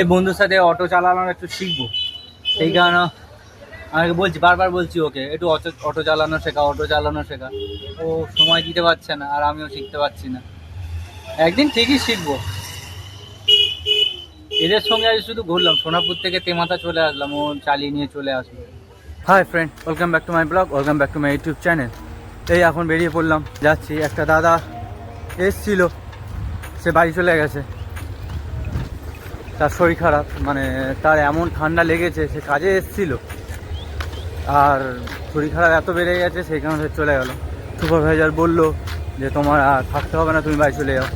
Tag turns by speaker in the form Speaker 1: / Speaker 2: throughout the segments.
Speaker 1: এই বন্ধুর সাথে অটো চালানোর একটু শিখবো, সেই কারণে আমাকে বলছি, বারবার বলছি ওকে একটু অটো চালানো শেখা। ও সময় দিতে পারছে না, আর আমিও শিখতে পারছি না। একদিন ঠিকই শিখবো। এদের সঙ্গে আজ শুধু ঘুরলাম, সোনাপুর থেকে তেমাথা চলে আসলাম, ও চালিয়ে নিয়ে চলে আসলো। Hi friend, welcome back to my blog, welcome back to my YouTube channel. এই এখন বেরিয়ে পড়লাম, যাচ্ছি। একটা দাদা এসছিল, সে বাড়ি চলে গেছে। তার শরীর খারাপ, মানে তার এমন ঠান্ডা লেগেছে, সে কাজে এসছিল আর শরীর খারাপ এত বেড়ে গেছে, সেই কারণে সে চলে গেল। সুপারভাইজার বললো যে তোমার আর থাকতে হবে না, তুমি বাড়ি চলে যাও।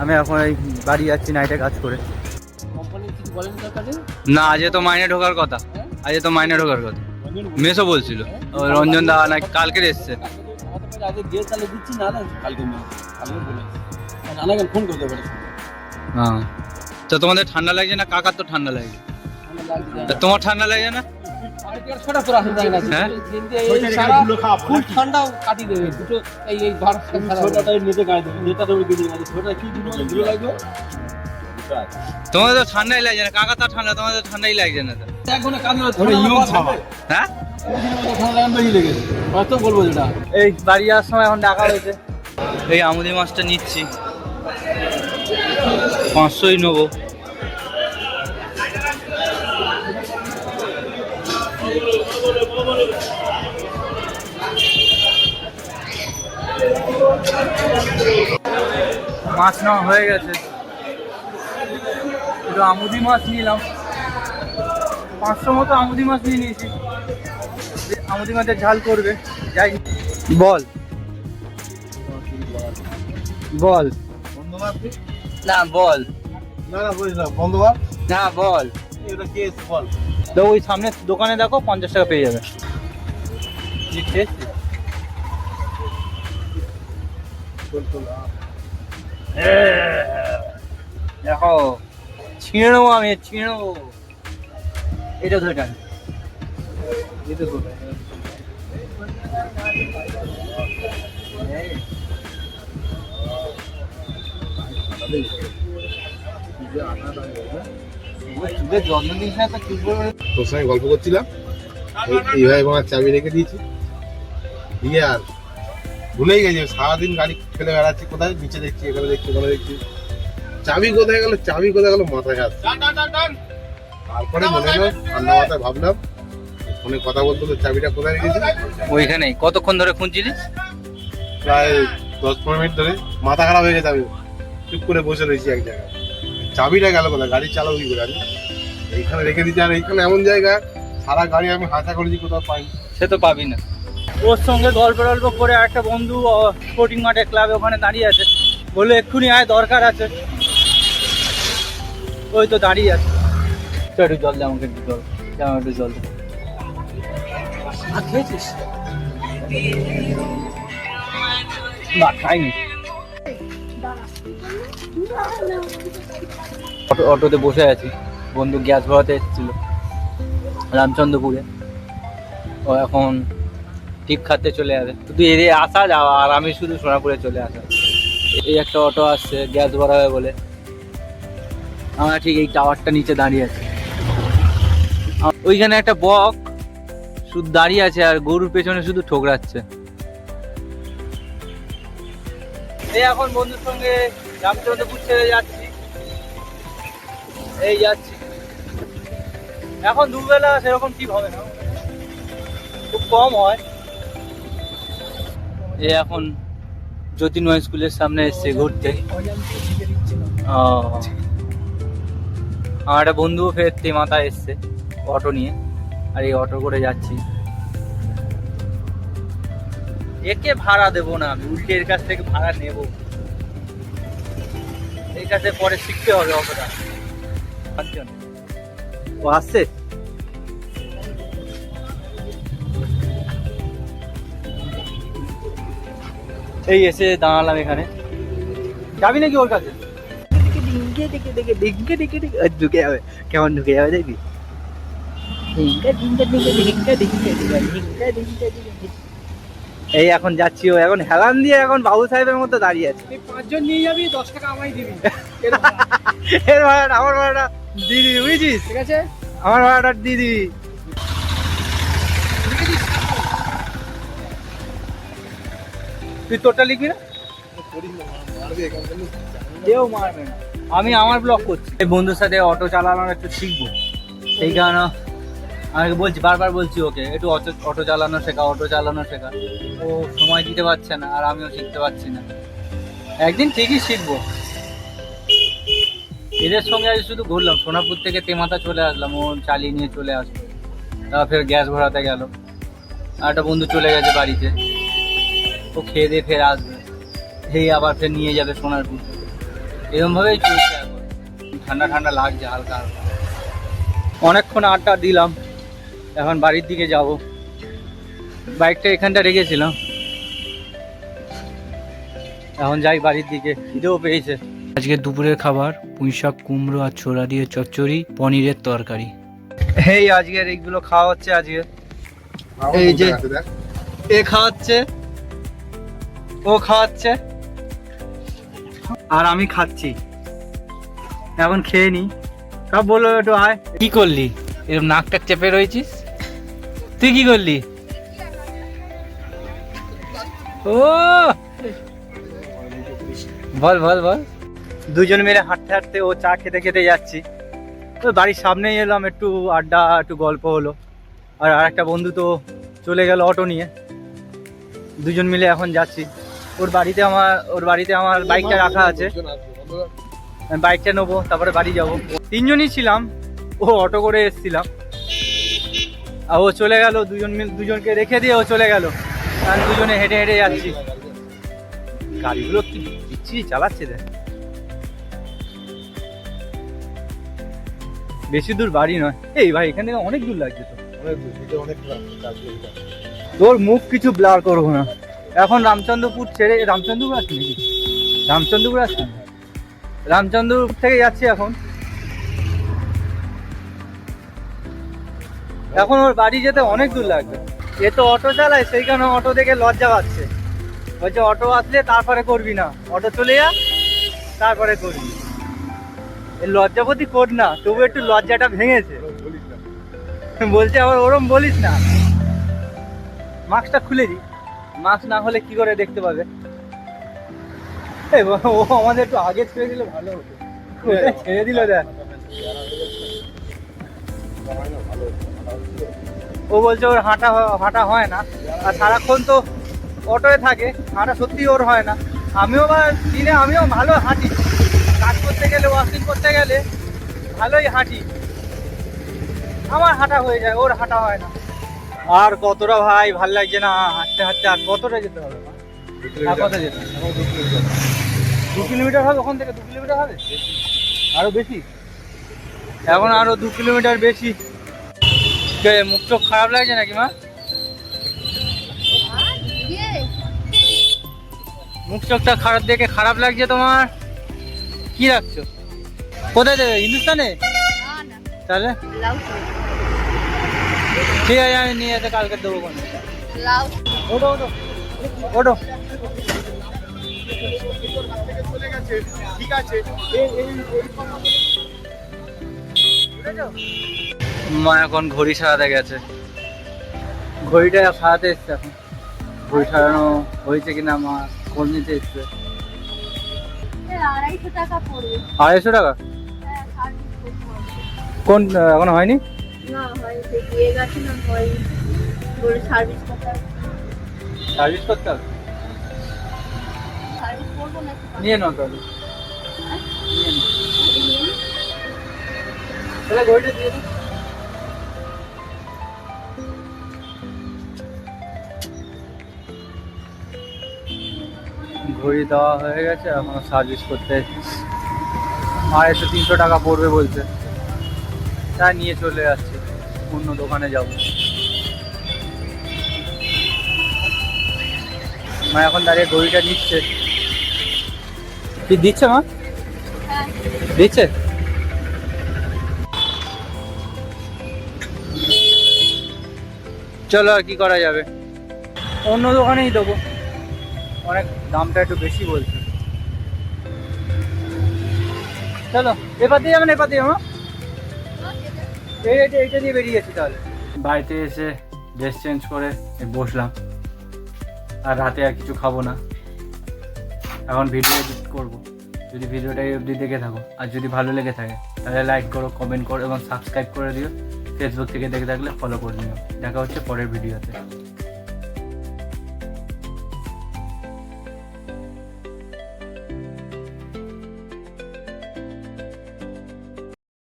Speaker 1: আমি এখন এই বাড়ি যাচ্ছি নাইটে কাজ করে। না, আজকে তো মাইনে ঢোকার কথা, মেসও বলছিল রঞ্জন দা না কালকে এসছে। হ্যাঁ, তো তোমাদের ঠান্ডা লাগছে না? কাকার তো ঠান্ডা লাগছে, তোমার ঠান্ডা লাগছে না? তোমাদের তো ঠান্ডাই লাগছে না, কাকা তো ঠান্ডা, তোমাদের তো ঠান্ডাই লাগছে না। হ্যাঁ, এই বাড়ি যাওয়ার সময় এখন ডাকা হয়েছে। এই আমুদি মাছটা নিচ্ছি, 500ই নেবো। মাছ নেওয়া হয়ে গেছে, একটু আমুদি মাছ নিলাম, 500 মতো আমুদি মাছ নিয়ে নিয়েছি। আমুদি মাছের ঝাল করবে। যাই, বল বল না, বল না, বল। তো ওই সামনে দোকানে দেখো, 50 টাকা পেয়ে যাবে। দেখো, ছিঁড়ে নেবো, আমি ছিঁড়ে নেবো। এটা ধরে টান,
Speaker 2: তোর সঙ্গে গল্প করছিলাম, এইভাবে আমার চাবি রেখে দিয়েছি, দিয়ে আর ভুলেই গেছি। সারাদিন গাড়ি ফেলে বেড়াচ্ছি, কোথায় নিচে দেখছি, এখানে দেখছি, ওখানে দেখছি, চাবি কোথায় গেল মাথায় হাত। তারপরে মনে হলো, ঠান্ডা মাথায় ভাবলাম, ফোনে কথা বলতে তো চাবিটা কোথায় রেখেছি।
Speaker 1: ওইখানেই। কতক্ষণ ধরে খুঁজছিলিস?
Speaker 2: প্রায় 10-15 মিনিট ধরে। মাথা খারাপ হয়ে গেছে, আমি চুপ করে বসে রয়েছি এক জায়গায়। চাবিটা গেল কোথায়? গাড়ি চালাবো কি করে? আমি এইখানে রেখে দিচ্ছি, আর এইখানে এমন জায়গা, সারা গাড়ি আমি হাঁচা করেছি, কোথাও পাইনি।
Speaker 1: সে তো পাবি না। ওর সঙ্গে গল্প করে একটা বন্ধু স্পোর্টিং মাঠে ক্লাবে ওখানে দাঁড়িয়ে আছে, বললো এক্ষুনি আয়, দরকার আছে। ওই তো দাঁড়িয়ে আছে। একটু জল দে আমাকে, একটু জল দে। খেয়েছিস? না, খাইনি। অটোতে বসে আছি, বন্ধু গ্যাস ভরাতে এসেছিল রামচন্দ্রপুরে। ও এখন টিপ খাতে চলে যাবে, শুধু এর আসা যাওয়া, আর আমি শুধু সোনাপুরে চলে আসা। এই একটা অটো আসছে গ্যাস ভরাবে বলে। আমরা ঠিক এই টাওয়ারটা নিচে দাঁড়িয়ে আছি। ওইখানে একটা বক শুধু দাঁড়িয়ে আছে, আর গরুর পেছনে শুধু ঠোকরাচ্ছে। এই এখন বন্ধুর সঙ্গে রামচন্দ্রপুর ছেড়ে যাচ্ছি, এই যাচ্ছি। এখন দুবেলা সেরকম ঠিক হবে না, খুব কম হয়। এই এখন জ্যোতির্ময় স্কুলের সামনে এসছে ঘুরতে। আমার একটা বন্ধুও ফের তেমাথা এসছে অটো নিয়ে, আর এই অটো করে যাচ্ছি। একে ভাড়া দেবো না আমি, উল্টে এর কাছ থেকে ভাড়া নেবো। এর কাছে পরে শিখতে হবে অতটা। ও আসছে, এই এসে দাঁড়ালাম এখানে। যাবি নাকি ওর কাছে? ঢুকে যাবে, কেমন ঢুকে যাবে দেখবি। এই এখন যাচ্ছি, ও এখন হেলান দিয়ে এখন বাবু সাহেবের মধ্যে দাঁড়িয়ে আছে।
Speaker 3: 5 জন নিয়ে যাবি, 10 টাকা আমায় দিবি।
Speaker 1: এর ভাড়াটা, আমার ভাড়াটা দিয়ে দিবি বুঝেছিস?
Speaker 3: ঠিক আছে
Speaker 1: আমার ভাড়াটা দিয়ে দিবি। তুই তোরটা লিখবি না? কেউ মারবে না, আমি আমার ব্লগ করছি। এই বন্ধুর সাথে অটো চালানোর একটু শিখবো, সেই কারণে আমাকে বলছি, বারবার বলছি ওকে একটু অটো চালানো শেখা, অটো চালানো শেখা। ও সময় দিতে পারছে না, আর আমিও শিখতে পারছি না। একদিন ঠিকই শিখবো। এদের সঙ্গে আজ শুধু ঘুরলাম, সোনাপুর থেকে তেমাথা চলে আসলাম, ও চালিয়ে নিয়ে চলে আসলো। তারপর ফের গ্যাস ভরাতে গেল। আর একটা বন্ধু চলে গেছে বাড়িতে, ও খেয়ে দিয়ে ফের আসবে, এই আবার ফের নিয়ে যাবে সোনারপুর। এরকমভাবেই চলছে এখন। ঠান্ডা ঠান্ডা লাগছে হালকা হালকা। অনেকক্ষণ আড্ডা দিলাম, এখন বাড়ির দিকে যাব। বাইকটা এখানটা রেখেছিলাম, এখন যাই বাড়ির দিকে, খিদেও পেয়েছে। আজকে দুপুরের খাবার পুঁইশাক, কুমড়ো আর ছোলা দিয়ে চচ্চড়ি, পনিরের তরকারি। এই আজকের এইগুলো খাওয়া হচ্ছে আজকে। এই যে এ খাওয়াচ্ছে, ও খাওয়াচ্ছে, আর আমি খাচ্ছি। এখন খেয়ে নি। সব বললো একটু আয়। কি করলি এরকম নাকটা চেপে রয়েছিস? তুই কি করলি? ও বল বল বল। দুজন মিলে হাঁটতে হাঁটতে, ও চা খেতে খেতে যাচ্ছি। তো বাড়ির সামনেই এলাম, একটু আড্ডা, একটু গল্প হলো। আর আরেকটা বন্ধু তো চলে গেল অটো নিয়ে। দুজন মিলে এখন যাচ্ছি ওর বাড়িতে। আমার বাইকটা রাখা আছে, আমি বাইকটা নেবো, তারপরে বাড়ি যাব। তিনজনই ছিলাম, ও অটো করে এসেছিলাম, আর ও চলে গেল। দুজনকে রেখে দিয়ে ও চলে গেল, আর দুজনে হেঁটে হেঁটে যাচ্ছি। গাড়িগুলো কি বিচ্ছিরি চালাচ্ছে দেখ। বেশি দূর বাড়ি নয়। এই ভাই এখান থেকে অনেক দূর লাগছে তো। তোর মুখ কিছু ব্লার করবো না। এখন রামচন্দ্রপুর ছেড়ে, রামচন্দ্রপুর আসছি নাকি? রামচন্দ্রপুর আসছি, রামচন্দ্রপুর থেকে যাচ্ছি এখন। এখন ওর বাড়ি যেতে অনেক দূর লাগবে। এ তো অটো চালায়, সেই কারণে অটো দেখে লজ্জা পাচ্ছে। বলছে অটো আসলে তারপরে করবি না, অটো চলে যা তারপরে করবি। এই লজ্জাপতি কর না, তবু একটু লজ্জাটা ভেঙেছে। বলছে আবার ওরম বলিস না। মাস্কটা খুলে দি, মাস্ক না হলে কি করে দেখতে পাবে? ও আমাদের একটু আগে ছেড়ে দিলে ভালো হতো। ছেড়ে দিল দেখ। ও বলছে ওর হাঁটা হয় না, আর সারাক্ষণ তো অটোয় থাকে, হাঁটা সত্যি ওর হয় না। আমিও ভালো হাঁটি, কাজ করতে গেলে, ওয়াকিং করতে গেলে ভালোই হাঁটি। আমার হাঁটা হয়ে যায়, ওর হাঁটা হয় না। আর কতটা ভাই ভাল লাগছে না হাঁটতে হাঁটতে। আর কতটা যেতে হবে? আর কত যেতে হবে? 2 কিলোমিটার হবে ওখান থেকে? 2 কিলোমিটার হবে, আরো বেশি। এখন আরো 2 কিলোমিটার বেশি। মুখ চোখ খারাপ লাগছে নাকি মা? মুখ চোখটা খারাপ দেখে খারাপ লাগছে তোমার? কি রাখছো? কোথায় দেবে? হিন্দুস্তানে? তাহলে ঠিক আছে, আমি নিয়ে এসে কালকে দেবো। কোনো ওটো ওটো ওটো। মা এখন ঘড়ি সারাতে গেছে, ঘড়িটা সারাতে এসছে। এখন ঘড়ি সারানো হয়েছে কিনা মা খোঁজ নিতে এসছে।
Speaker 3: 250 টাকা পড়বে।
Speaker 1: 250 টাকা? কোন এখনো হয়নি?
Speaker 3: না হয়নি, দিয়ে গেছে না, হয়নি। বলে সার্ভিস করতে হবে।
Speaker 1: সার্ভিস করতে হবে?
Speaker 3: সার্ভিস করবো না?
Speaker 1: নিয়ে নাও তাহলে, তাহলে ঘড়িটা দিয়ে দাও। ঘড়ি দেওয়া হয়ে গেছে, এখন সার্ভিস করতে 250-300 টাকা পড়বে বলছে। তাই নিয়ে চলে যাচ্ছি, অন্য দোকানে যাব। মা এখন দাঁড়িয়ে ঘড়িটা নিচ্ছে। কি দিচ্ছে মা? দিচ্ছে। চলো আর কি করা যাবে, অন্য দোকানেই দেবো। অনেক দামটা একটু বেশি বলছে। চলো এবার দিয়ে যাবেন, এবার দিয়ে যাবো। এইটা দিয়ে বেরিয়েছি তাহলে। বাড়িতে এসে ড্রেস চেঞ্জ করে বসলাম, আর রাতে আর কিছু খাবো না, এখন ভিডিও এডিট করবো। যদি ভিডিওটা অবধি দেখে থাকো আর যদি ভালো লেগে থাকে তাহলে লাইক করো, কমেন্ট করো এবং সাবস্ক্রাইব করে দিও। ফেসবুক থেকে দেখে থাকলে ফলো করে নিও। দেখা হচ্ছে পরের ভিডিওতে।